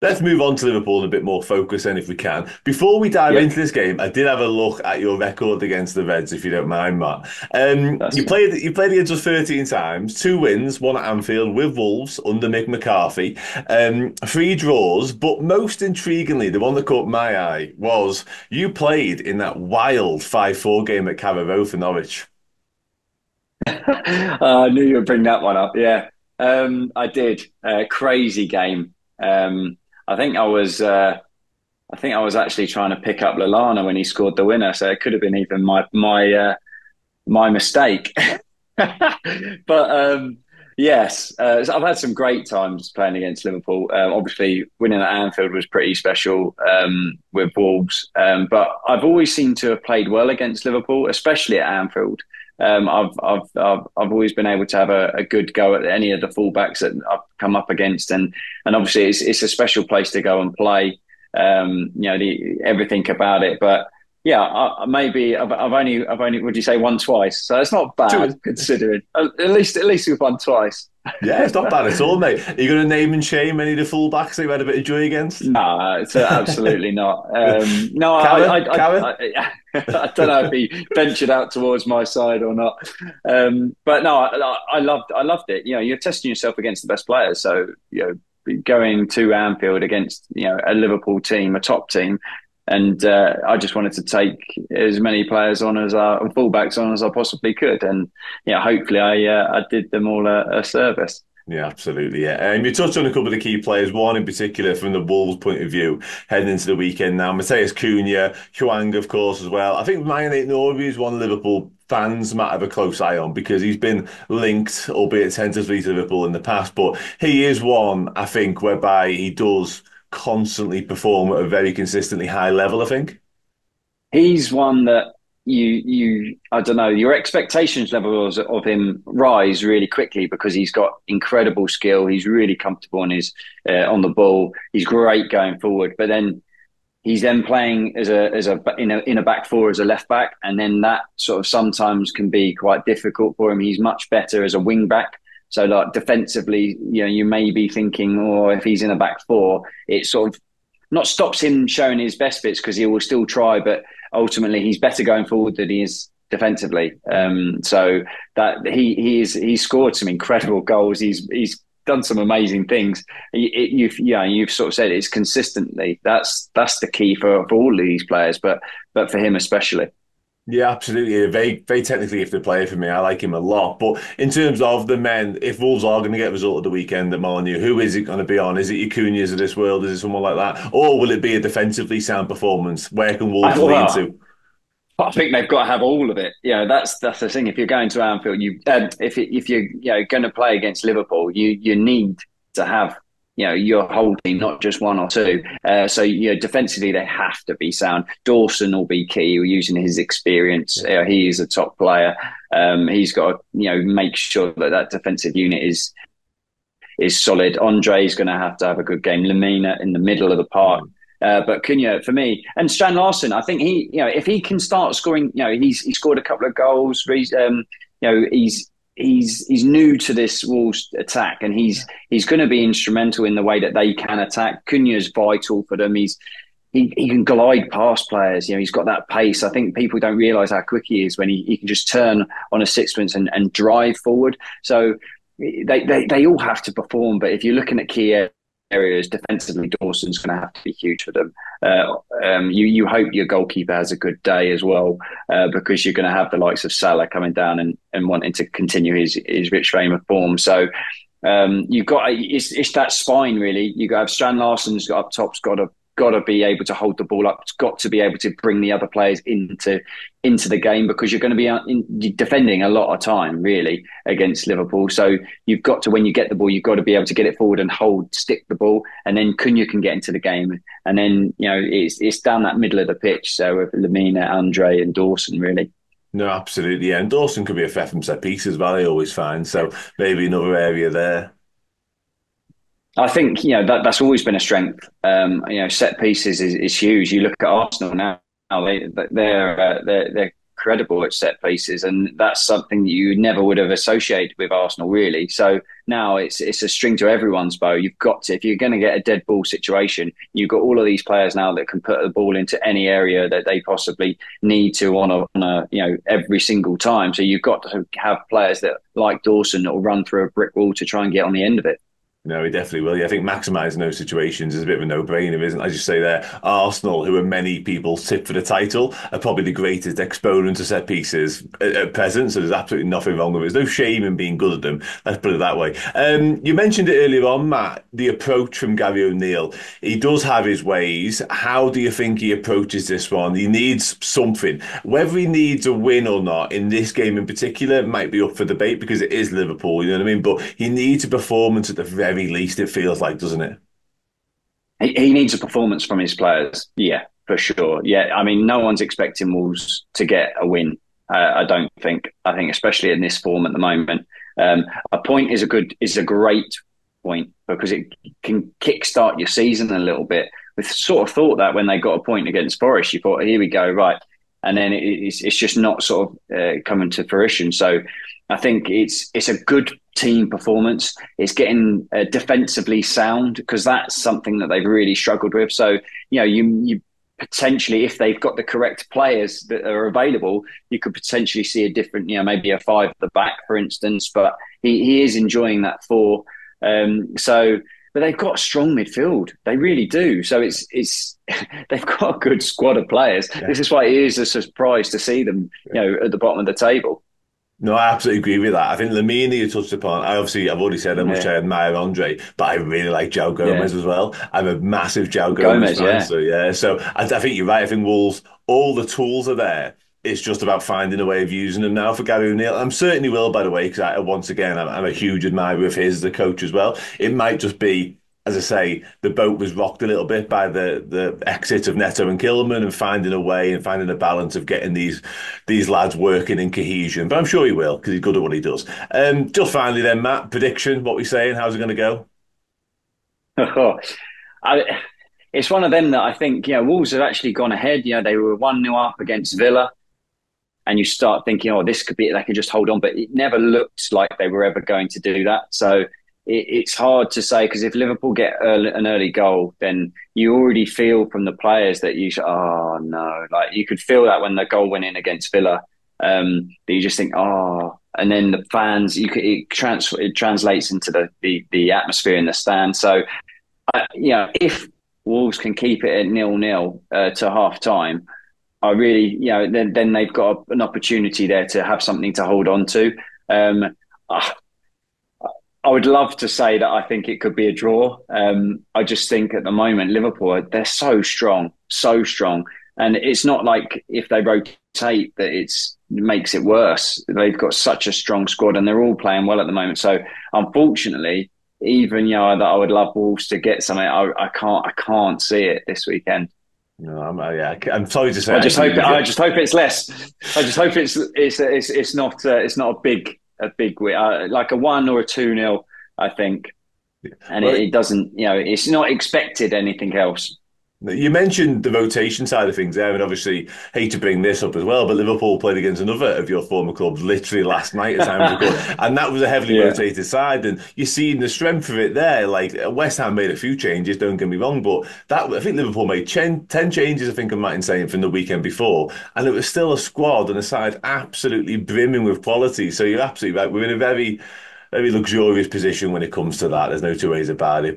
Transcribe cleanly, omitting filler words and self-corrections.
Let's move on to Liverpool and a bit more focus then if we can. Before we dive Yep, into this game, I did have a look at your record against the Reds, if you don't mind, Matt. that's You played against us 13 times, two wins, one at Anfield with Wolves under Mick McCarthy, three draws, but most intriguingly, the one that caught my eye was you played in that wild 5-4 game at Carrow Road for Norwich. I knew you would bring that one up. Yeah, I did. Crazy game. I think I think I was actually trying to pick up Lallana when he scored the winner, so it could have been even my mistake. But yes, so I've had some great times playing against Liverpool. Obviously, winning at Anfield was pretty special with Wolves. But I've always seemed to have played well against Liverpool, especially at Anfield. I've always been able to have a good go at any of the fullbacks that I've come up against, and obviously it's a special place to go and play. Everything about it, but yeah, maybe I've only would you say won twice, so it's not bad Two, considering. At least we've won twice. yeah, it's not bad at all, mate. Are you going to name and shame any of the fullbacks that you had a bit of joy against? No, it's absolutely not. No, Karen? I don't know if he ventured out towards my side or not. But no, I loved it. You're testing yourself against the best players. So, going to Anfield against, a Liverpool team, a top team. And I just wanted to take as many players on as fullbacks on as I possibly could. And, hopefully I did them all a service. Yeah, absolutely. Yeah. You touched on a couple of the key players, one in particular from the Wolves' point of view, heading into the weekend now. Mateus Cunha, Hwang, of course, as well. I think Ryan Aït-Nouri is one Liverpool fans might have a close eye on because he's been linked, albeit tentatively, to Liverpool in the past. But he is one, I think, whereby he does constantly perform at a very consistently high level, I think. He's one that you I don't know, your expectations levels of him rise really quickly because he's got incredible skill. He's really comfortable on the ball. He's great going forward, but then he's then playing as a in a back four as a left back, and then that sort of sometimes can be quite difficult for him. He's much better as a wing back. So like defensively, you may be thinking, or if he's in a back four, it sort of not stops him showing his best bits because he will still try, but ultimately he's better going forward than he is defensively. So that he's scored some incredible goals. He's done some amazing things. You've sort of said it's consistently. That's the key for all of these players, but for him especially. Yeah, absolutely. A very, very technically gifted player for me. I like him a lot. But in terms of the men, if Wolves are going to get a result of the weekend at Molineux, who is it going to be on? Is it your Cunha's of this world? Is it someone like that? Or will it be a defensively sound performance? Where can Wolves lean Well, to? I think they've got to have all of it. That's the thing. If you're going to Anfield, if you're going to play against Liverpool, you need to have your whole team, not just one or two. So defensively they have to be sound. Dawson will be key. Using his experience, he is a top player. He's got to make sure that defensive unit is solid. Andre's going to have a good game. Lamina in the middle of the park. But Cunha for me and Strand Larson, I think if he can start scoring, he scored a couple of goals. He's new to this Wolves attack, and he's going to be instrumental in the way that they can attack. Cunha's vital for them. He can glide past players. He's got that pace. I think people don't realise how quick he is when he can just turn on a sixpence and drive forward. So they all have to perform. But if you're looking at key areas defensively, Dawson's going to have to be huge for them. You hope your goalkeeper has a good day as well, because you're going to have the likes of Salah coming down and wanting to continue his rich frame of form. So you've got it's that spine really. You got Strand Larsen's got up top's got to be able to hold the ball up. It's got to be able to bring the other players into the game because you're going to be defending a lot of time really against Liverpool. So you've got to, when you get the ball, you've got to be able to get it forward and stick the ball, and then Cunha can get into the game, and then it's down that middle of the pitch. So with Lamina, Andre, and Dawson really. No, absolutely. Yeah. And Dawson could be a threat from set piece as well, I always find. So maybe another area there. I think that's always been a strength. Set pieces is huge. You look at Arsenal now; they're incredible at set pieces, and that's something that you never would have associated with Arsenal, really. So now it's a string to everyone's bow. You've got to, if you're going to get a dead ball situation, you've got all of these players now that can put the ball into any area that they possibly need to on a every single time. So you've got to have players that like Dawson that will run through a brick wall to try and get on the end of it. No, he definitely will. Yeah, I think maximising those situations is a bit of a no-brainer, isn't it? As you say there, Arsenal, who are many people's tip for the title, are probably the greatest exponents of set pieces at present. So there's absolutely nothing wrong with it. There's no shame in being good at them. Let's put it that way. You mentioned it earlier on, Matt, the approach from Gary O'Neill. He does have his ways. How do you think he approaches this one? He needs something. Whether he needs a win or not in this game in particular might be up for debate because it is Liverpool, you know what I mean? But he needs a performance at the very least, it feels like, doesn't it? He needs a performance from his players. Yeah, for sure. Yeah, I mean, no one's expecting Wolves to get a win. I don't think. I think, especially in this form at the moment, a point is a great point because it can kickstart your season a little bit. We sort of thought that when they got a point against Forest, you thought, here we go, right, and then it's just not sort of coming to fruition. So I think it's a good team performance. It's getting defensively sound because that's something that they've really struggled with. So you potentially, if they've got the correct players that are available, you could potentially see a different, maybe a five at the back, for instance. But he is enjoying that four. But they've got a strong midfield. They really do. So it's they've got a good squad of players. Yeah. This is why it is a surprise to see them, at the bottom of the table. No, I absolutely agree with that. I think Lamine you touched upon. I've already said how much I admire Andre, but I really like João Gomez as well. I'm a massive João Gomez fan. Yeah. So yeah, so I think you're right. I think Wolves, all the tools are there. It's just about finding a way of using them now for Gary O'Neill. I'm certainly will, by the way, because once again, I'm a huge admirer of his as a coach as well. It might just be, as I say, the boat was rocked a little bit by the exit of Neto and Kilman and finding a way and finding a balance of getting these lads working in cohesion. But I'm sure he will because he's good at what he does. Just finally then, Matt, prediction, what we saying? How's it going to go? It's one of them that I think, Wolves have actually gone ahead. They were 1-0 up against Villa. And you start thinking, oh, this could be, they could just hold on. But it never looked like they were ever going to do that. So it's hard to say because if Liverpool get an early goal, then you already feel from the players that oh no, like you could feel that when the goal went in against Villa, that you just think, oh, and then the fans, it translates into the atmosphere in the stand. So, if Wolves can keep it at 0-0 to half time, I really, then they've got an opportunity there to have something to hold on to. I would love to say that I think it could be a draw. I just think at the moment, Liverpool, they're so strong. And it's not like if they rotate that it makes it worse. They've got such a strong squad and they're all playing well at the moment. So unfortunately, even, that I would love Wolves to get something, I can't see it this weekend. No, I'm sorry to say. I just hope it's less. I just hope it's not a big win, like a 1 or a 2-0, I think. And it doesn't, it's not expected anything else. You mentioned the rotation side of things there, and obviously hate to bring this up as well, but Liverpool played against another of your former clubs literally last night as time was recording, and that was a heavily rotated side, and you're seeing the strength of it there. Like West Ham made a few changes, don't get me wrong, but I think Liverpool made 10 changes, I think I'm right in saying, from the weekend before, and it was still a squad and a side absolutely brimming with quality. So you're absolutely right. We're in a very luxurious position when it comes to that. There's no two ways about it.